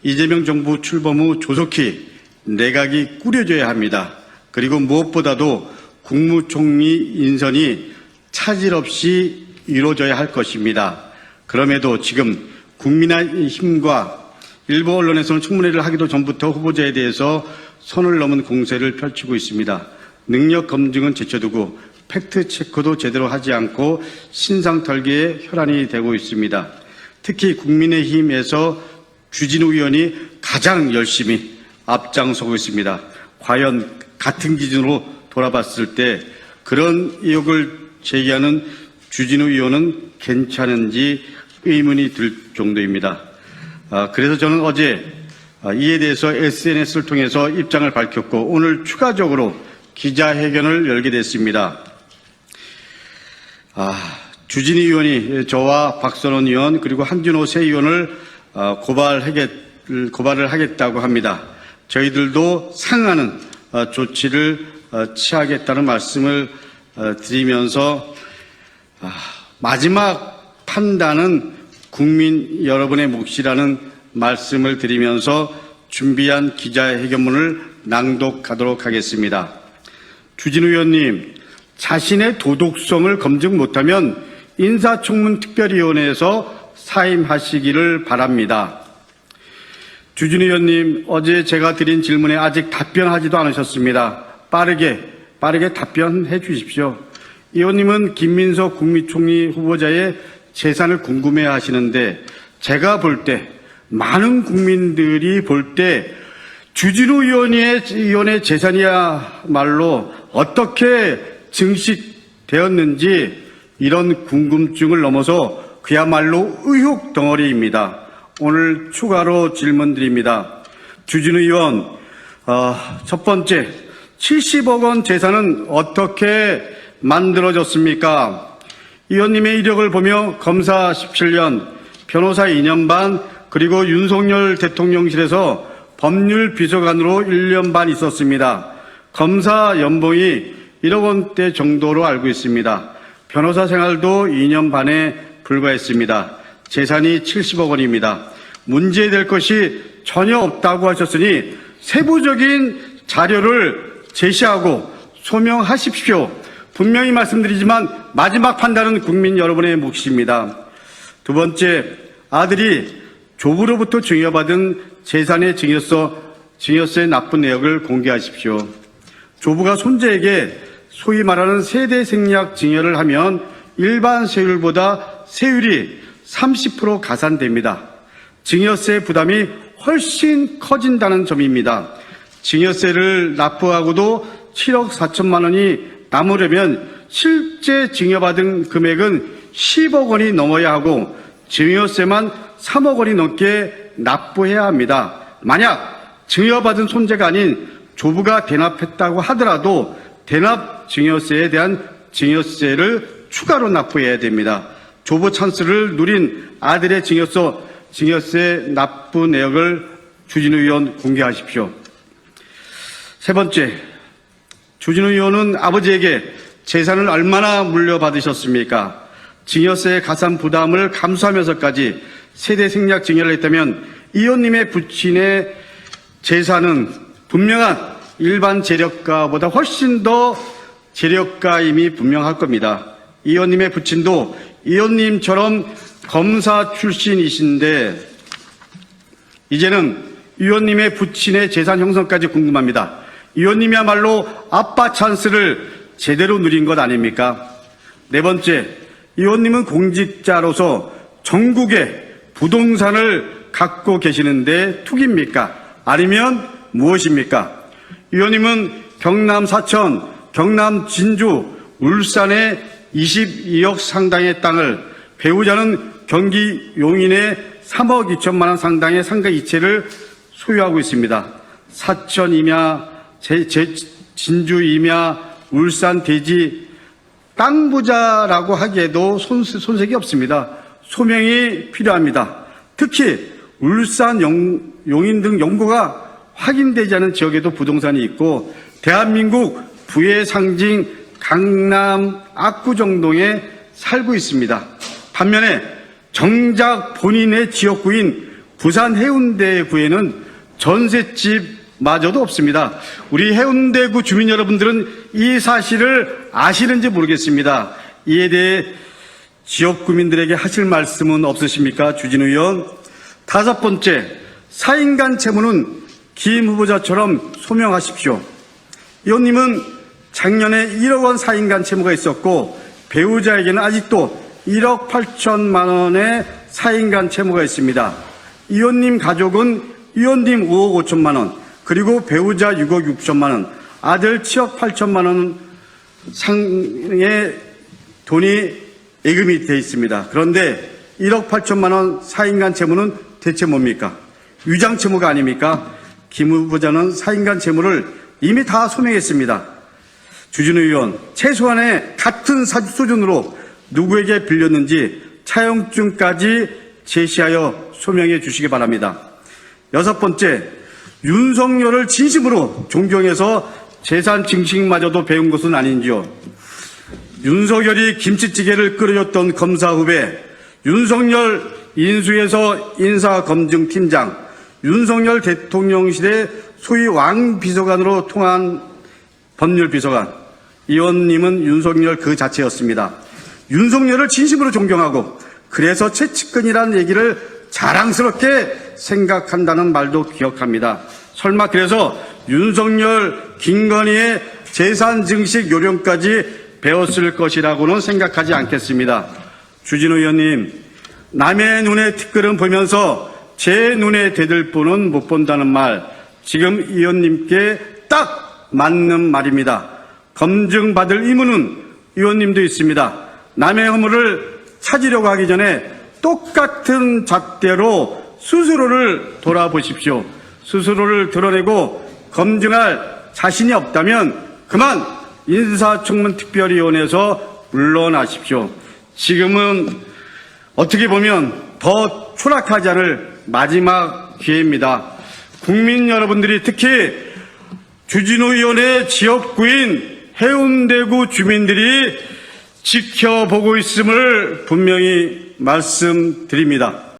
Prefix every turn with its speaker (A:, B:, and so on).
A: 이재명 정부 출범 후 조속히 내각이 꾸려져야 합니다. 그리고 무엇보다도 국무총리 인선이 차질 없이 이루어져야 할 것입니다. 그럼에도 지금 국민의힘과 일부 언론에서는 청문회를 하기도 전부터 후보자에 대해서 선을 넘은 공세를 펼치고 있습니다. 능력 검증은 제쳐두고 팩트체크도 제대로 하지 않고 신상털기에 혈안이 되고 있습니다. 특히 국민의힘에서 주진우 의원이 가장 열심히 앞장서고 있습니다. 과연 같은 기준으로 돌아봤을 때 그런 의혹을 제기하는 주진우 의원은 괜찮은지 의문이 들 정도입니다. 그래서 저는 어제 이에 대해서 SNS를 통해서 입장을 밝혔고 오늘 추가적으로 기자회견을 열게 됐습니다. 주진우 의원이 저와 박선원 의원 그리고 한준호 새 의원을 고발을 하겠다고 합니다. 저희들도 상응하는 조치를 취하겠다는 말씀을 드리면서 마지막 판단은 국민 여러분의 몫이라는 말씀을 드리면서 준비한 기자회견문을 낭독하도록 하겠습니다. 주진우 의원님, 자신의 도덕성을 검증 못하면 인사청문특별위원회에서 사임하시기를 바랍니다. 주진우 의원님, 어제 제가 드린 질문에 아직 답변하지도 않으셨습니다. 빠르게 답변해 주십시오. 의원님은 김민석 국무총리 후보자의 재산을 궁금해 하시는데 제가 볼 때 많은 국민들이 볼 때 주진우 의원의 재산이야말로 어떻게 증식되었는지 이런 궁금증을 넘어서 그야말로 의혹 덩어리입니다. 오늘 추가로 질문드립니다. 주진우 의원, 첫 번째, 70억 원 재산은 어떻게 만들어졌습니까? 의원님의 이력을 보며 검사 17년, 변호사 2년 반, 그리고 윤석열 대통령실에서 법률 비서관으로 1년 반 있었습니다. 검사 연봉이 1억 원대 정도로 알고 있습니다. 변호사 생활도 2년 반에 불과했습니다. 재산이 70억 원입니다. 문제될 것이 전혀 없다고 하셨으니 세부적인 자료를 제시하고 소명하십시오. 분명히 말씀드리지만 마지막 판단은 국민 여러분의 몫입니다. 두 번째, 아들이 조부로부터 증여받은 재산의 증여세 납부 내역을 공개하십시오. 조부가 손자에게 소위 말하는 세대 생략 증여를 하면 일반 세율보다 세율이 30% 가산됩니다. 증여세 부담이 훨씬 커진다는 점입니다. 증여세를 납부하고도 7억 4천만 원이 남으려면 실제 증여받은 금액은 10억 원이 넘어야 하고 증여세만 3억 원이 넘게 납부해야 합니다. 만약 증여받은 손자가 아닌 조부가 대납했다고 하더라도 대납 증여세에 대한 증여세를 추가로 납부해야 됩니다. 조부 찬스를 누린 아들의 증여세 납부 내역을 주진우 의원 공개하십시오. 세 번째, 주진우 의원은 아버지에게 재산을 얼마나 물려받으셨습니까? 증여세 가산 부담을 감수하면서까지 세대 생략 증여를 했다면 의원님의 부친의 재산은 분명한 일반 재력가보다 훨씬 더 재력가임이 분명할 겁니다. 의원님의 부친도 의원님처럼 검사 출신이신데 이제는 의원님의 부친의 재산 형성까지 궁금합니다. 의원님이야말로 아빠 찬스를 제대로 누린 것 아닙니까? 네 번째, 의원님은 공직자로서 전국에 부동산을 갖고 계시는데 투기입니까? 아니면 무엇입니까? 의원님은 경남 사천, 경남 진주, 울산에 22억 상당의 땅을, 배우자는 경기 용인에 3억 2천만 원 상당의 상가 이체를 소유하고 있습니다. 사천 임야, 진주 임야, 울산 대지, 땅 부자라고 하기에도 손색이 없습니다. 소명이 필요합니다. 특히 울산, 용인 등 연고가 확인되지 않은 지역에도 부동산이 있고 대한민국 부의 상징 강남 압구정동에 살고 있습니다. 반면에 정작 본인의 지역구인 부산 해운대구에는 전셋집마저도 없습니다. 우리 해운대구 주민 여러분들은 이 사실을 아시는지 모르겠습니다. 이에 대해 지역 구민들에게 하실 말씀은 없으십니까? 주진우 의원. 다섯 번째, 사인간 채무는 김 후보자처럼 소명하십시오. 의원님은 작년에 1억 원 사인간 채무가 있었고 배우자에게는 아직도 1억 8천만 원의 사인간 채무가 있습니다. 의원님 가족은 의원님 5억 5천만 원, 그리고 배우자 6억 6천만 원, 아들 7억 8천만 원 상의 돈이 예금이 되어 있습니다. 그런데 1억 8천만 원 사인간 채무는 대체 뭡니까? 위장 채무가 아닙니까? 김 후보자는 사인간 채무를 이미 다 소명했습니다. 주진우 의원, 최소한의 같은 수준으로 누구에게 빌렸는지 차용증까지 제시하여 소명해 주시기 바랍니다. 여섯 번째, 윤석열을 진심으로 존경해서 재산 증식마저도 배운 것은 아닌지요. 윤석열이 김치찌개를 끓여줬던 검사 후배, 윤석열 인수해서 인사검증팀장, 윤석열 대통령실의 소위 왕비서관으로 통한 법률비서관, 의원님은 윤석열 그 자체였습니다. 윤석열을 진심으로 존경하고 그래서 최측근이라는 얘기를 자랑스럽게 생각한다는 말도 기억합니다. 설마 그래서 윤석열, 김건희의 재산 증식 요령까지 배웠을 것이라고는 생각하지 않겠습니다. 주진우 의원님, 남의 눈에 티끌은 보면서 제 눈에 대들보는 못 본다는 말, 지금 의원님께 딱 맞는 말입니다. 검증받을 의무는 의원님도 있습니다. 남의 허물을 찾으려고 하기 전에 똑같은 잣대로 스스로를 돌아보십시오. 스스로를 드러내고 검증할 자신이 없다면 그만 인사청문특별위원회에서 물러나십시오. 지금은 어떻게 보면 더 추락하지 않을 마지막 기회입니다. 국민 여러분들이 특히 주진우 의원의 지역구인 해운대구 주민들이 지켜보고 있음을 분명히 말씀드립니다.